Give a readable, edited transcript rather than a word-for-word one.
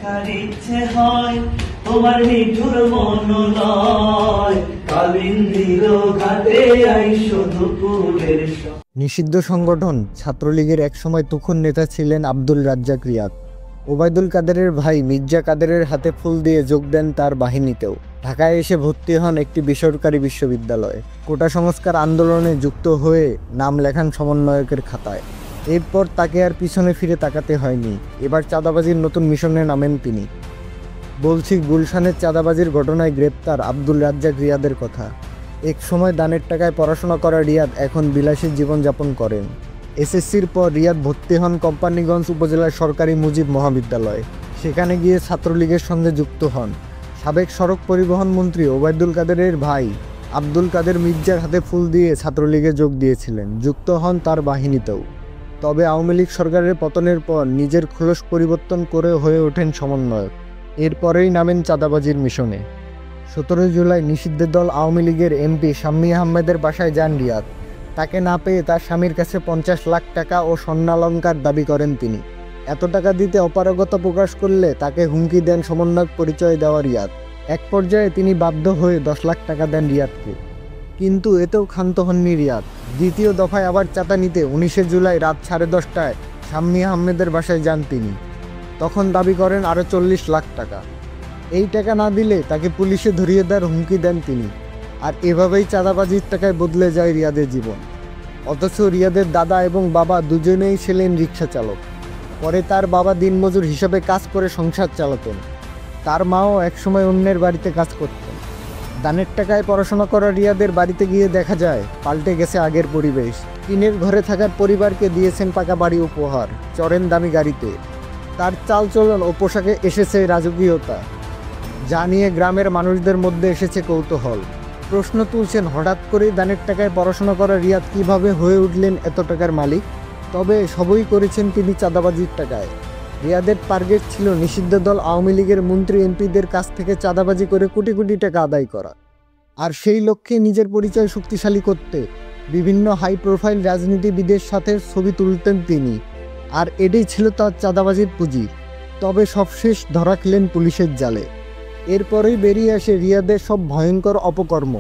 দেখার ইচ্ছে হয়, তোমার নিঠুর মনোলয় কালিন্দির ঘাটে আইসো দুপুরের নিষিদ্ধ সংগঠন ছাত্রলীগের একসময় তুখোড় নেতা ছিলেন আব্দুল রাজ্জাক রিয়াদ। ওবায়দুল কাদেরের ভাই মির্জা কাদেরের হাতে ফুল দিয়ে যোগ দেন তার বাহিনীতেও। ঢাকায় এসে ভর্তি হন একটি বেসরকারি বিশ্ববিদ্যালয়ে। কোটা সংস্কার আন্দোলনে যুক্ত হয়ে নাম লেখান সমন্বয়কের খাতায়। এরপর তাকে আর পিছনে ফিরে তাকাতে হয়নি। এবার চাঁদাবাজির নতুন মিশনে নামেন তিনি। বলছি গুলশানের চাঁদাবাজির ঘটনায় গ্রেপ্তার আব্দুল রাজ্জাক রিয়াদের কথা। এক সময় দানের টাকায় পড়াশোনা করা রিয়াদ এখন বিলাসী জীবনযাপন করেন। এসএসসির পর রিয়াদ ভর্তি হন কোম্পানিগঞ্জ উপজেলার সরকারি মুজিব মহাবিদ্যালয়ে। সেখানে গিয়ে ছাত্রলীগের সঙ্গে যুক্ত হন। সাবেক সড়ক পরিবহন মন্ত্রী ওবায়দুল কাদেরের ভাই আব্দুল কাদের মির্জার হাতে ফুল দিয়ে ছাত্রলীগে যোগ দিয়েছিলেন। যুক্ত হন তার বাহিনীতেও। তবে আওয়ামী লীগ সরকারের পতনের পর নিজের খোলস পরিবর্তন করে হয়ে ওঠেন সমন্বয়ক। এরপরেই নামেন চাঁদাবাজির মিশনে। 17 জুলাই নিষিদ্ধ দল আওয়ামী লীগের এমপি শাম্মী আহমেদের বাসায় যান রিয়াদ। তাকে না পেয়ে তার স্বামীর কাছে 50 লাখ টাকা ও স্বর্ণালংকার দাবি করেন তিনি। এত টাকা দিতে অপারগতা প্রকাশ করলে তাকে হুমকি দেন সমন্বয়ক পরিচয় দেওয়া রিয়াদ। এক পর্যায়ে তিনি বাধ্য হয়ে 10 লাখ টাকা দেন রিয়াদকে। কিন্তু এতেও ক্ষান্ত হননি রিয়াদ। দ্বিতীয় দফায় আবার চাঁদা নিতে 19 জুলাই রাত 10:30টায় শাম্মী আহমেদের বাসায় যান তিনি। তখন দাবি করেন আরও 40 লাখ টাকা। এই টাকা না দিলে তাকে পুলিশে ধরিয়ে দেওয়ার হুমকি দেন তিনি। আর এভাবেই চাঁদাবাজির টাকায় বদলে যায় রিয়াদের জীবন। অথচ রিয়াদের দাদা এবং বাবা দুজনেই ছিলেন রিক্সা চালক। পরে তার বাবা দিনমজুর হিসাবে কাজ করে সংসার চালাতেন। তার মাও একসময় অন্যের বাড়িতে কাজ করতেন। দানের টাকায় পড়াশোনা করা রিয়াদের বাড়িতে গিয়ে দেখা যায় পাল্টে গেছে আগের পরিবেশ। টিনের ঘরে থাকার পরিবারকে দিয়েছেন পাকা বাড়ি উপহার, চড়েন দামি গাড়িতে। তার চালচলন ও পোশাকে এসেছে রাজকীয়তা, যা নিয়ে গ্রামের মানুষদের মধ্যে এসেছে কৌতূহল। প্রশ্ন তুলছেন হঠাৎ করেই দানের টাকায় পড়াশোনা করা রিয়াদ কিভাবে হয়ে উঠলেন এত টাকার মালিক। তবে সবই করেছেন তিনি চাঁদাবাজির টাকায়। রিয়াদের টার্গেট ছিল নিষিদ্ধ দল আওয়ামী লীগের মন্ত্রী এমপিদের কাছ থেকে চাঁদাবাজি করে কোটি কোটি টাকা আদায় করা। আর সেই লক্ষ্যে নিজের পরিচয় শক্তিশালী করতে বিভিন্ন হাই প্রোফাইল রাজনীতিবিদের সাথে ছবি তুলতেন তিনি। আর এটাই ছিল তার চাঁদাবাজির পুঁজি। তবে সবশেষ ধরা খেলেন পুলিশের জালে। এরপরেই বেরিয়ে আসে রিয়াদের সব ভয়ঙ্কর অপকর্ম।